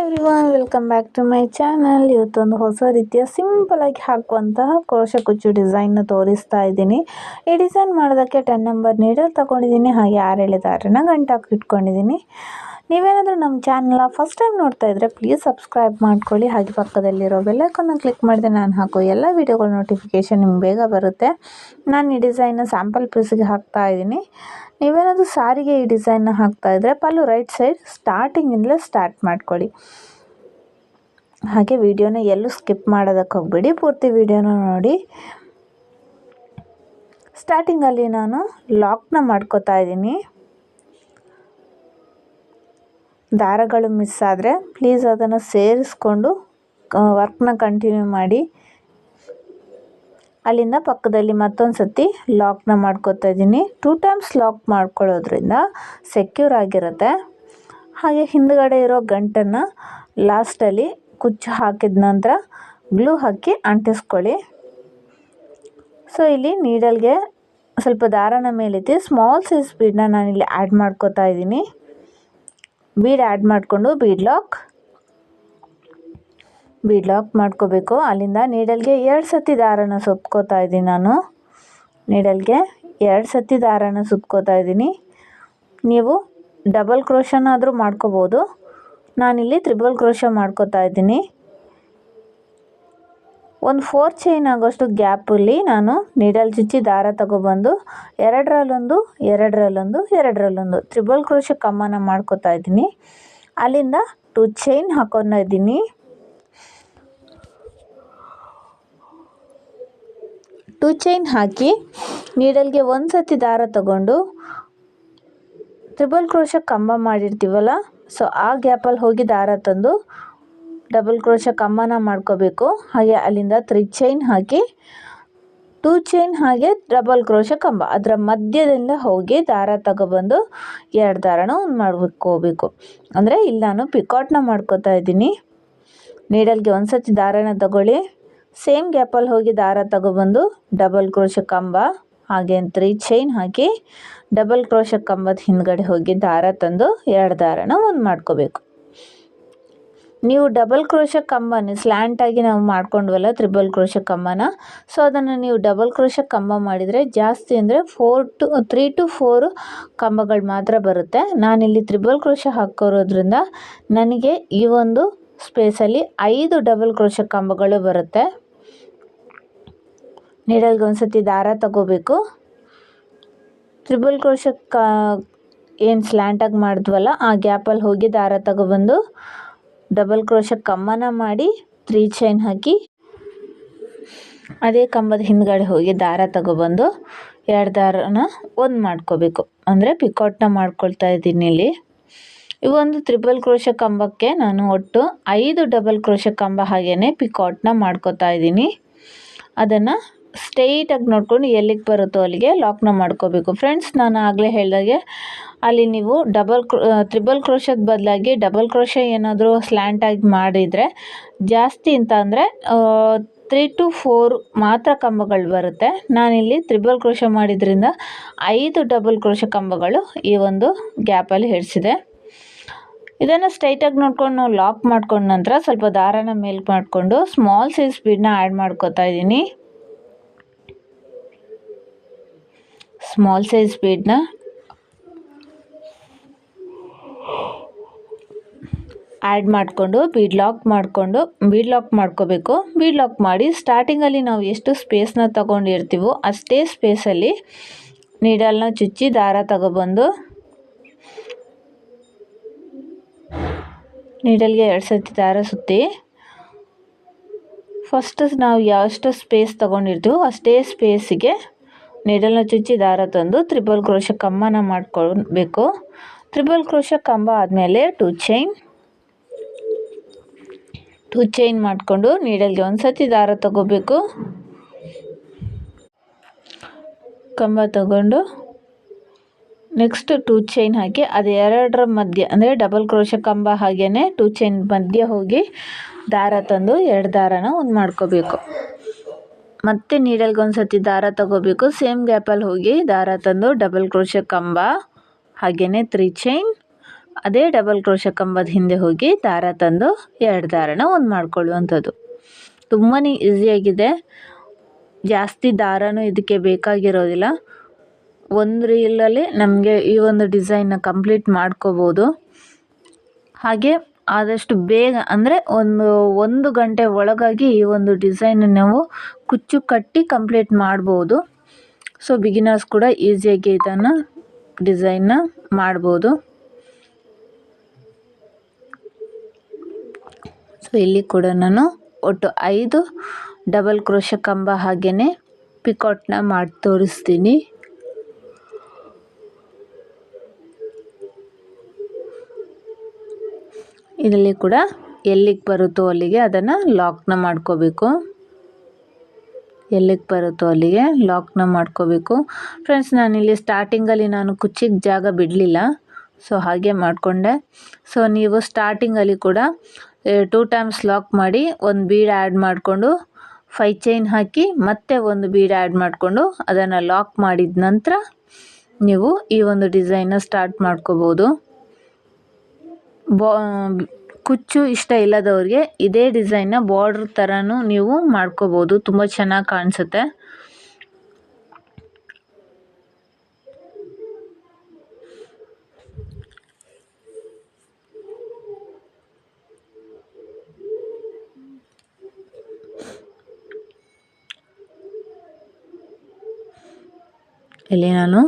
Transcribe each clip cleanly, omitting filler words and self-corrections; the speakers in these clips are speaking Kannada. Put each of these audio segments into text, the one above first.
Everyone, welcome back to my channel. ಇವತ್ತೊಂದು ಹೊಸ ರೀತಿಯ ಸಿಂಪಲ್ ಆಗಿ ಹಾಕುವಂತಹ ಕ್ರೋಶೆ ಕುಚ್ಚು ಡಿಸೈನ್ನ ತೋರಿಸ್ತಾ ಇದ್ದೀನಿ. ಈ ಡಿಸೈನ್ ಮಾಡೋದಕ್ಕೆ 10 ನಂಬರ್ ನೀಡಲ್ ತಗೊಂಡಿದ್ದೀನಿ. ಹಾಗೆ 6 ಎಳೆ ದಾರನ ಗಂಟಾಕಿ ಇಟ್ಕೊಂಡಿದ್ದೀನಿ. ನೀವೇನಾದರೂ ನಮ್ಮ ಚಾನಲ್ನ ಫಸ್ಟ್ ಟೈಮ್ ನೋಡ್ತಾ ಇದ್ದರೆ ಪ್ಲೀಸ್ ಸಬ್ಸ್ಕ್ರೈಬ್ ಮಾಡ್ಕೊಳ್ಳಿ. ಹಾಗೆ ಪಕ್ಕದಲ್ಲಿರೋ ಬೆಲ್ಲೈಕನ್ನ ಕ್ಲಿಕ್ ಮಾಡಿದ್ರೆ ನಾನು ಹಾಕೋ ಎಲ್ಲ ವೀಡಿಯೋಗಳ ನೋಟಿಫಿಕೇಷನ್ ನಿಮ್ಗೆ ಬೇಗ ಬರುತ್ತೆ. ನಾನು ಈ ಡಿಸೈನ್ನ ಸ್ಯಾಂಪಲ್ ಪೀಸಿಗೆ ಹಾಕ್ತಾ ಇದ್ದೀನಿ. ನೀವೇನಾದರೂ ಸಾರಿಗೆ ಈ ಡಿಸೈನ್ನ ಹಾಕ್ತಾ ಇದ್ದರೆ ಪಲ್ಲು ರೈಟ್ ಸೈಡ್ ಸ್ಟಾರ್ಟಿಂಗಿಂದಲೇ ಸ್ಟಾರ್ಟ್ ಮಾಡ್ಕೊಳ್ಳಿ. ಹಾಗೆ ವಿಡಿಯೋನ ಎಲ್ಲೂ ಸ್ಕಿಪ್ ಮಾಡೋದಕ್ಕೆ ಹೋಗಬೇಡಿ, ಪೂರ್ತಿ ವಿಡಿಯೋನ ನೋಡಿ. ಸ್ಟಾರ್ಟಿಂಗಲ್ಲಿ ನಾನು ಲಾಕ್ನ ಮಾಡ್ಕೋತಾ ಇದ್ದೀನಿ. ದಾರಗಳು ಮಿಸ್ ಆದರೆ ಪ್ಲೀಸ್ ಅದನ್ನು ಸೇರಿಸ್ಕೊಂಡು ವರ್ಕ್ನ ಕಂಟಿನ್ಯೂ ಮಾಡಿ. ಅಲ್ಲಿಂದ ಪಕ್ಕದಲ್ಲಿ ಮತ್ತೊಂದು ಸತಿ ಲಾಕ್ನ ಮಾಡ್ಕೋತಾ ಇದ್ದೀನಿ. 2 ಟೈಮ್ಸ್ ಲಾಕ್ ಮಾಡ್ಕೊಳ್ಳೋದ್ರಿಂದ ಸೆಕ್ಯೂರ್ ಆಗಿರುತ್ತೆ. ಹಾಗೆ ಹಿಂದುಗಡೆ ಇರೋ ಗಂಟನ್ನು ಲಾಸ್ಟಲ್ಲಿ ಕುಚ್ಚು ಹಾಕಿದ ನಂತರ ಗ್ಲೂ ಹಾಕಿ ಅಂಟಿಸ್ಕೊಳ್ಳಿ. ಸೊ ಇಲ್ಲಿ ನೀಡಲ್ಗೆ ಸ್ವಲ್ಪ ದಾರನ ಮೇಲೆತ್ತಿ ಸ್ಮಾಲ್ ಸೈಜ್ ಬೀಡನ್ನ ನಾನಿಲ್ಲಿ ಆ್ಯಡ್ ಮಾಡ್ಕೋತಾ ಇದ್ದೀನಿ. ಬೀಡ್ ಆ್ಯಡ್ ಮಾಡಿಕೊಂಡು ಬೀಡ್ ಲಾಕ್ ಮಾಡ್ಕೋಬೇಕು. ಅಲ್ಲಿಂದ ನೀಡಲ್ಗೆ 2 ಸತಿ ದಾರನ ಸುತ್ಕೋತಾ ಇದ್ದೀನಿ. ನಾನು ನೀಡಲ್ಗೆ 2 ಸತಿ ದಾರನ ಸುತ್ಕೋತಾ ಇದ್ದೀನಿ. ನೀವು ಡಬಲ್ ಕ್ರೋಶನಾದರೂ ಮಾಡ್ಕೋಬೋದು. ನಾನಿಲ್ಲಿ ತ್ರಿಬಲ್ ಕ್ರೋಶ ಮಾಡ್ಕೋತಾ ಇದ್ದೀನಿ. ಒಂದು 4 ಚೈನ್ ಆಗೋಷ್ಟು ಗ್ಯಾಪಲ್ಲಿ ನಾನು ನೀಡಲ್ ಚುಚ್ಚಿ ದಾರ ತಗೊಬಂದು 2ರಲ್ಲೊಂದು 2ರಲ್ಲೊಂದು 2ರಲ್ಲೊಂದು ತ್ರಿಬಲ್ ಕ್ರೋಶ ಕಮ್ಮನ ಮಾಡ್ಕೋತಾ ಇದ್ದೀನಿ. ಅಲ್ಲಿಂದ 2 ಚೈನ್ ಹಾಕೋತಾ ಇದ್ದೀನಿ. 2 ಚೈನ್ ಹಾಕಿ ನೀಡಲ್ಗೆ 1 ಸತಿ ದಾರ ತಗೊಂಡು ತ್ರಿಬಲ್ ಕ್ರೋಶ ಕಂಬ ಮಾಡಿರ್ತೀವಲ್ಲ, ಸೊ ಆ ಗ್ಯಾಪಲ್ಲಿ ಹೋಗಿ ದಾರ ತಂದು ಡಬಲ್ ಕ್ರೋಶ ಕಂಬನ ಮಾಡ್ಕೋಬೇಕು. ಹಾಗೆ ಅಲ್ಲಿಂದ 3 ಚೈನ್ ಹಾಕಿ 2 ಚೈನ್ ಹಾಗೆ ಡಬಲ್ ಕ್ರೋಶ ಕಂಬ ಅದರ ಮಧ್ಯದಿಂದ ಹೋಗಿ ದಾರ ತಗೊಬಂದು 2 ದಾರನ ಮಾಡ್ಕೋಬೇಕು. ಅಂದರೆ ಇಲ್ಲಿ ನಾನು ಪಿಕಾಟ್ನ ಮಾಡ್ಕೋತಾ ಇದ್ದೀನಿ. ನೀಡಲ್ಗೆ 1 ಸತಿ ದಾರನ ತಗೊಳ್ಳಿ, ಸೇಮ್ ಗ್ಯಾಪಲ್ಲಿ ಹೋಗಿ ದಾರ ತಗೊಬಂದು ಡಬಲ್ ಕ್ರೋಶ ಕಂಬ ಹಾಗೆ 3 ಚೈನ್ ಹಾಕಿ ಡಬಲ್ ಕ್ರೋಶ ಕಂಬದ ಹಿಂದ್ಗಡೆ ಹೋಗಿ ದಾರ ತಂದು 2 ದಾರನ ಮಾಡ್ಕೋಬೇಕು. ನೀವು ಡಬಲ್ ಕ್ರೋಶ ಕಂಬನ ಸ್ಲ್ಯಾಂಟಾಗಿ ನಾವು ಮಾಡ್ಕೊಂಡ್ವಲ್ಲ ತ್ರಿಬಲ್ ಕ್ರೋಶ ಕಂಬನ, ಸೊ ಅದನ್ನು ನೀವು ಡಬಲ್ ಕ್ರೋಶ ಕಂಬ ಮಾಡಿದರೆ ಜಾಸ್ತಿ ಅಂದರೆ 3 to 4 ಕಂಬಗಳು ಮಾತ್ರ ಬರುತ್ತೆ. ನಾನಿಲ್ಲಿ ತ್ರಿಬಲ್ ಕ್ರೋಶ ಹಾಕೋರೋದ್ರಿಂದ ನನಗೆ ಈ ಒಂದು ಸ್ಪೇಸಲ್ಲಿ 5 ಡಬಲ್ ಕ್ರೋಶ ಕಂಬಗಳು ಬರುತ್ತೆ. ನೀಡಲ್ಗೆ 1 ಸತಿ ದಾರ ತಗೋಬೇಕು. ತ್ರಿಬಲ್ ಕ್ರೋಶ ಏನು ಸ್ಲ್ಯಾಂಟಾಗಿ ಮಾಡಿದ್ವಲ್ಲ ಆ ಗ್ಯಾಪಲ್ಲಿ ಹೋಗಿ ದಾರ ತಗೊಬಂದು ಡಬಲ್ ಕ್ರೋಶ ಕಮ್ಮನ ಮಾಡಿ 3 ಚೈನ್ ಹಾಕಿ ಅದೇ ಕಂಬದ ಹಿಂದ್ಗಡೆ ಹೋಗಿ ದಾರ ತಗೊಬಂದು 2 ದಾರನ ಮಾಡ್ಕೋಬೇಕು. ಅಂದರೆ ಪಿಕಾಟ್ನ ಮಾಡ್ಕೊಳ್ತಾ ಇದ್ದೀನಿ. ಇಲ್ಲಿ ಈ ಒಂದು ತ್ರಿಬಲ್ ಕ್ರೋಶ ಕಂಬಕ್ಕೆ ನಾನು ಒಟ್ಟು 5 ಡಬಲ್ ಕ್ರೋಶ ಕಂಬ ಹಾಗೇ ಪಿಕಾಟ್ನ ಮಾಡ್ಕೋತಾ ಇದ್ದೀನಿ. ಅದನ್ನು ಸ್ಟ್ರೈಟಾಗಿ ನೋಡ್ಕೊಂಡು ಎಲ್ಲಿಗೆ ಬರುತ್ತೋ ಅಲ್ಲಿಗೆ ಲಾಕ್ನ ಮಾಡ್ಕೋಬೇಕು. ಫ್ರೆಂಡ್ಸ್, ನಾನು ಆಗಲೇ ಹೇಳಿದಾಗೆ ಅಲ್ಲಿ ನೀವು ತ್ರಿಬಲ್ ಕ್ರೋಶದ ಬದಲಾಗಿ ಡಬಲ್ ಕ್ರೋಶ ಏನಾದರೂ ಸ್ಲ್ಯಾಂಟಾಗಿ ಮಾಡಿದರೆ ಜಾಸ್ತಿ ಅಂತ ಅಂದರೆ 3 to 4 ಮಾತ್ರ ಕಂಬಗಳು ಬರುತ್ತೆ. ನಾನಿಲ್ಲಿ ತ್ರಿಬಲ್ ಕ್ರೋಶ ಮಾಡಿದ್ರಿಂದ 5 ಡಬಲ್ ಕ್ರೋಶ ಕಂಬಗಳು ಈ ಒಂದು ಗ್ಯಾಪಲ್ಲಿ ಹಿಡಿಸಿದೆ. ಇದನ್ನು ಸ್ಟ್ರೈಟಾಗಿ ನೋಡ್ಕೊಂಡು ನಾವು ಲಾಕ್ ಮಾಡ್ಕೊಂಡ ನಂತರ ಸ್ವಲ್ಪ ದಾರನ ಮೇಲೆ ಮಾಡಿಕೊಂಡು ಸ್ಮಾಲ್ ಸೈಜ್ ಬೀಡನ್ನ ಆ್ಯಡ್ ಮಾಡ್ಕೋತಾ ಇದ್ದೀನಿ. ಸ್ಮಾಲ್ ಸೈಜ್ ಬೀಡನ್ನ ಆ್ಯಡ್ ಮಾಡಿಕೊಂಡು ಬೀಡ್ ಲಾಕ್ ಮಾಡ್ಕೋಬೇಕು. ಬೀಡ್ ಲಾಕ್ ಮಾಡಿ ಸ್ಟಾರ್ಟಿಂಗಲ್ಲಿ ನಾವು ಎಷ್ಟು ಸ್ಪೇಸ್ನ ತಗೊಂಡಿರ್ತೀವೋ ಅಷ್ಟೇ ಸ್ಪೇಸಲ್ಲಿ ನೀಡಲ್ನ ಚುಚ್ಚಿ ದಾರ ತಗೊಬಂದು ನೀಡಲ್ಗೆ 2 ಸತಿ ದಾರ ಸುತ್ತಿ ಫಸ್ಟ್ ನಾವು ಎಷ್ಟು ಸ್ಪೇಸ್ ತಗೊಂಡಿರ್ತೀವೋ ಅಷ್ಟೇ ಸ್ಪೇಸಿಗೆ ನೀಡಲ್ನ ಚುಚ್ಚಿ ದಾರ ತಂದು ತ್ರಿಬಲ್ ಕ್ರೋಶ ಕಂಬನ ಮಾಡ್ಕೊಳ್ಬೇಕು. ತ್ರಿಬಲ್ ಕ್ರೋಶ ಕಂಬ ಆದಮೇಲೆ 2 ಚೈನ್ ಮಾಡಿಕೊಂಡು ನೀಡಲ್ಗೆ 1 ಸತಿ ದಾರ ತಗೋಬೇಕು. ಕಂಬ ತಗೊಂಡು ನೆಕ್ಸ್ಟ್ 2 ಚೈನ್ ಹಾಕಿ ಅದು 2ರ ಮಧ್ಯೆ ಅಂದರೆ ಡಬಲ್ ಕ್ರೋಶ ಕಂಬ ಹಾಗೇ 2 ಚೈನ್ ಮಧ್ಯೆ ಹೋಗಿ ದಾರ ತಂದು 2 ದಾರನ ಮಾಡ್ಕೋಬೇಕು. ಮತ್ತು ನೀಡಲ್ಗೆ 1 ಸತಿ ದಾರ ತಗೋಬೇಕು. ಸೇಮ್ ಗ್ಯಾಪಲ್ಲಿ ಹೋಗಿ ದಾರ ತಂದು ಡಬಲ್ ಕ್ರೋಶ ಕಂಬ ಹಾಗೆಯೇ 3 ಚೈನ್ ಅದೇ ಡಬಲ್ ಕ್ರೋಶ ಕಂಬದ ಹಿಂದೆ ಹೋಗಿ ದಾರ ತಂದು 2 ದಾರನ ಒಂದು ಮಾಡ್ಕೊಳ್ಳುವಂಥದ್ದು. ತುಂಬಾ ಈಸಿಯಾಗಿದೆ. ಜಾಸ್ತಿ ದಾರನೂ ಇದಕ್ಕೆ ಬೇಕಾಗಿರೋದಿಲ್ಲ. ಒಂದು ರೀಲಲ್ಲಿ ನಮಗೆ ಈ ಒಂದು ಡಿಸೈನ್ನ ಕಂಪ್ಲೀಟ್ ಮಾಡ್ಕೋಬೋದು. ಹಾಗೆ ಆದಷ್ಟು ಬೇಗ ಅಂದರೆ ಒಂದು ಗಂಟೆ ಒಳಗಾಗಿ ಈ ಒಂದು ಡಿಸೈನ್ ನಾವು ಕುಚ್ಚು ಕಟ್ಟಿ ಕಂಪ್ಲೀಟ್ ಮಾಡ್ಬೋದು. ಸೊ ಬಿಗಿನರ್ಸ್ ಕೂಡ ಈಸಿಯಾಗಿ ಇದನ್ನು ಡಿಸೈನ್ನ ಮಾಡ್ಬೋದು. ಸೊ ಇಲ್ಲಿ ಕೂಡ ನಾನು ಒಟ್ಟು 5 ಡಬಲ್ ಕ್ರೋಶ ಕಂಬ ಹಾಗೆಯೇ ಪಿಕಾಟ್ನ ಮಾಡಿ ತೋರಿಸ್ತೀನಿ. ಇದರಲ್ಲಿ ಕೂಡ ಎಲ್ಲಿಗೆ ಬರುತ್ತೋ ಅಲ್ಲಿಗೆ ಅದನ್ನು ಲಾಕ್ನ ಮಾಡ್ಕೋಬೇಕು. ಎಲ್ಲಿಗೆ ಬರುತ್ತೋ ಅಲ್ಲಿಗೆ ಲಾಕ್ನ ಮಾಡ್ಕೋಬೇಕು. ಫ್ರೆಂಡ್ಸ್, ನಾನಿಲ್ಲಿ ಸ್ಟಾರ್ಟಿಂಗಲ್ಲಿ ನಾನು ಕುಚ್ಚಿಗೆ ಜಾಗ ಬಿಡಲಿಲ್ಲ, ಸೊ ಹಾಗೆ ಮಾಡಿಕೊಂಡೆ. ಸೊ ನೀವು ಸ್ಟಾರ್ಟಿಂಗಲ್ಲಿ ಕೂಡ 2 ಟೈಮ್ಸ್ ಲಾಕ್ ಮಾಡಿ ಒಂದು ಬೀಡ್ ಆ್ಯಡ್ ಮಾಡಿಕೊಂಡು 5 ಚೈನ್ ಹಾಕಿ ಮತ್ತೆ ಒಂದು ಬೀಡ್ ಆ್ಯಡ್ ಮಾಡಿಕೊಂಡು ಅದನ್ನು ಲಾಕ್ ಮಾಡಿದ ನಂತರ ನೀವು ಈ ಒಂದು ಡಿಸೈನ್ನ ಸ್ಟಾರ್ಟ್ ಮಾಡ್ಕೋಬೋದು. ಕುಚ್ಚು ಇಷ್ಟ ಇಲ್ಲದವ್ರಿಗೆ ಇದೇ ಡಿಸೈನ್ನ ಬಾರ್ಡ್ರ್ ಥರನೂ ನೀವು ಮಾಡ್ಕೋಬೋದು. ತುಂಬ ಚೆನ್ನಾಗಿ ಕಾಣಿಸುತ್ತೆ. ಇಲ್ಲಿ ನಾನು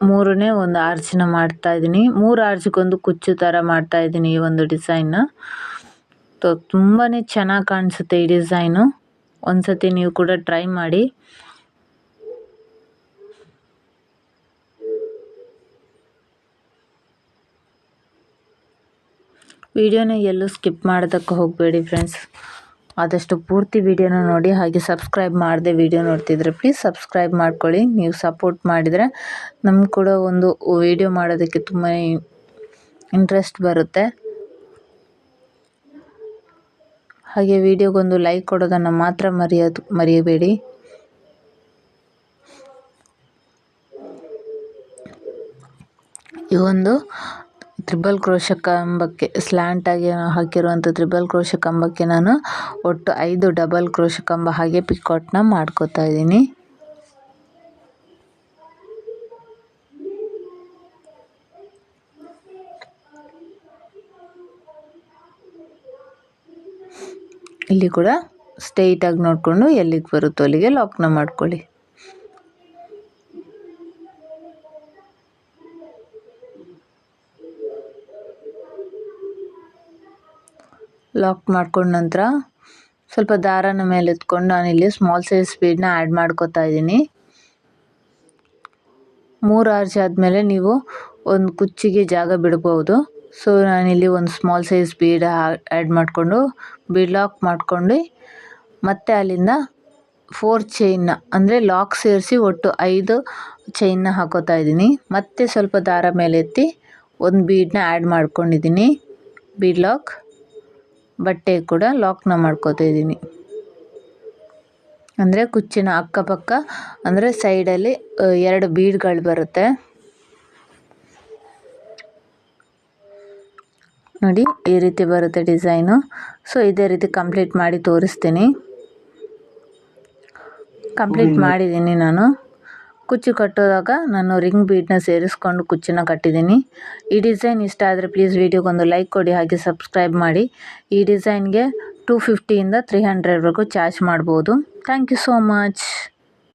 3ನೇ ಒಂದು ಆರ್ಚನ್ನ ಮಾಡ್ತಾಯಿದ್ದೀನಿ. 3 ಆರ್ಚ್ಗೊಂದು ಕುಚ್ಚು ಥರ ಮಾಡ್ತಾಯಿದ್ದೀನಿ ಈ ಒಂದು ಡಿಸೈನ್ನ. ತುಂಬಾ ಚೆನ್ನಾಗಿ ಕಾಣಿಸುತ್ತೆ ಈ ಡಿಸೈನು. ಒಂದು ಸತಿ ನೀವು ಕೂಡ ಟ್ರೈ ಮಾಡಿ. ವಿಡಿಯೋನ ಎಲ್ಲೂ ಸ್ಕಿಪ್ ಮಾಡೋದಕ್ಕೆ ಹೋಗಬೇಡಿ ಫ್ರೆಂಡ್ಸ್. ಆದಷ್ಟು ಪೂರ್ತಿ ವಿಡಿಯೋನ ನೋಡಿ. ಹಾಗೆ ಸಬ್ಸ್ಕ್ರೈಬ್ ಮಾಡದೆ ವಿಡಿಯೋ ನೋಡ್ತಿದ್ರೆ ಪ್ಲೀಸ್ ಸಬ್ಸ್ಕ್ರೈಬ್ ಮಾಡ್ಕೊಳ್ಳಿ. ನೀವು ಸಪೋರ್ಟ್ ಮಾಡಿದರೆ ನಮ್ಗೆ ಕೂಡ ಒಂದು ವಿಡಿಯೋ ಮಾಡೋದಕ್ಕೆ ತುಂಬ ಇಂಟ್ರೆಸ್ಟ್ ಬರುತ್ತೆ. ಹಾಗೆ ವಿಡಿಯೋಗೊಂದು ಲೈಕ್ ಕೊಡೋದನ್ನು ಮಾತ್ರ ಮರೆಯಬೇಡಿ. ಈ ಒಂದು ತ್ರಿಬಲ್ ಕ್ರೋಶ ಕಂಬಕ್ಕೆ ಸ್ಲ್ಯಾಂಟಾಗಿ ಹಾಕಿರುವಂಥ ತ್ರಿಬಲ್ ಕ್ರೋಶ ಕಂಬಕ್ಕೆ ನಾನು ಒಟ್ಟು 5 ಡಬಲ್ ಕ್ರೋಶ ಕಂಬ ಹಾಗೆ ಪಿಕಾಟ್ನ ಮಾಡ್ಕೋತಾ ಇದ್ದೀನಿ. ಇಲ್ಲಿ ಕೂಡ ಸ್ಟ್ರೈಟಾಗಿ ನೋಡಿಕೊಂಡು ಎಲ್ಲಿಗೆ ಬರುತ್ತೋ ಅಲ್ಲಿಗೆ ಲಾಕ್ನ ಮಾಡ್ಕೊಳ್ಳಿ. ಲಾಕ್ ಮಾಡ್ಕೊಂಡ ನಂತರ ಸ್ವಲ್ಪ ದಾರನ ಮೇಲೆ ಎತ್ಕೊಂಡು ನಾನಿಲ್ಲಿ ಸ್ಮಾಲ್ ಸೈಜ್ ಬೀಡನ್ನ ಆ್ಯಡ್ ಮಾಡ್ಕೋತಾ ಇದ್ದೀನಿ. 3 ಆರ್ಚ್ ಆದಮೇಲೆ ನೀವು ಒಂದು ಕುಚ್ಚಿಗೆ ಜಾಗ ಬಿಡ್ಬೋದು. ಸೊ ನಾನಿಲ್ಲಿ ಒಂದು ಸ್ಮಾಲ್ ಸೈಜ್ ಬೀಡ್ ಆ್ಯಡ್ ಮಾಡಿಕೊಂಡು ಬೀಡ್ ಲಾಕ್ ಮಾಡ್ಕೊಂಡು ಮತ್ತೆ ಅಲ್ಲಿಂದ 4 ಚೈನ್ನ ಅಂದರೆ ಲಾಕ್ ಸೇರಿಸಿ ಒಟ್ಟು 5 ಚೈನ್ನ ಹಾಕೋತಾ ಇದ್ದೀನಿ. ಮತ್ತೆ ಸ್ವಲ್ಪ ದಾರ ಮೇಲೆ ಎತ್ತಿ ಒಂದು ಬೀಡನ್ನ ಆ್ಯಡ್ ಮಾಡ್ಕೊಂಡಿದ್ದೀನಿ. ಬೀಡ್ ಲಾಕ್ ಬಟ್ಟೆ ಕೂಡ ಲಾಕ್ನ ಮಾಡ್ಕೋತಾ ಇದ್ದೀನಿ. ಅಂದರೆ ಕುಚ್ಚಿನ ಅಕ್ಕಪಕ್ಕ ಅಂದರೆ ಸೈಡಲ್ಲಿ 2 ಬೀಡ್ಗಳು ಬರುತ್ತೆ ನೋಡಿ, ಈ ರೀತಿ ಬರುತ್ತೆ ಡಿಸೈನು. ಸೊ ಇದೇ ರೀತಿ ಕಂಪ್ಲೀಟ್ ಮಾಡಿ ತೋರಿಸ್ತೀನಿ. ಕಂಪ್ಲೀಟ್ ಮಾಡಿದ್ದೀನಿ ನಾನು. ಕುಚ್ಚು ಕಟ್ಟೋದಾಗ ನಾನು ರಿಂಗ್ ಬೀಡನ್ನ ಸೇರಿಸ್ಕೊಂಡು ಕುಚ್ಚನ್ನ ಕಟ್ಟಿದ್ದೀನಿ. ಈ ಡಿಸೈನ್ ಇಷ್ಟ ಆದರೆ ಪ್ಲೀಸ್ ವಿಡಿಯೋಗೊಂದು ಲೈಕ್ ಕೊಡಿ. ಹಾಗೆ ಸಬ್ಸ್ಕ್ರೈಬ್ ಮಾಡಿ. ಈ ಡಿಸೈನ್ಗೆ 250 ಇಂದ 300ವರೆಗೂ ಚಾರ್ಜ್ ಮಾಡ್ಬೋದು. Thank you so much.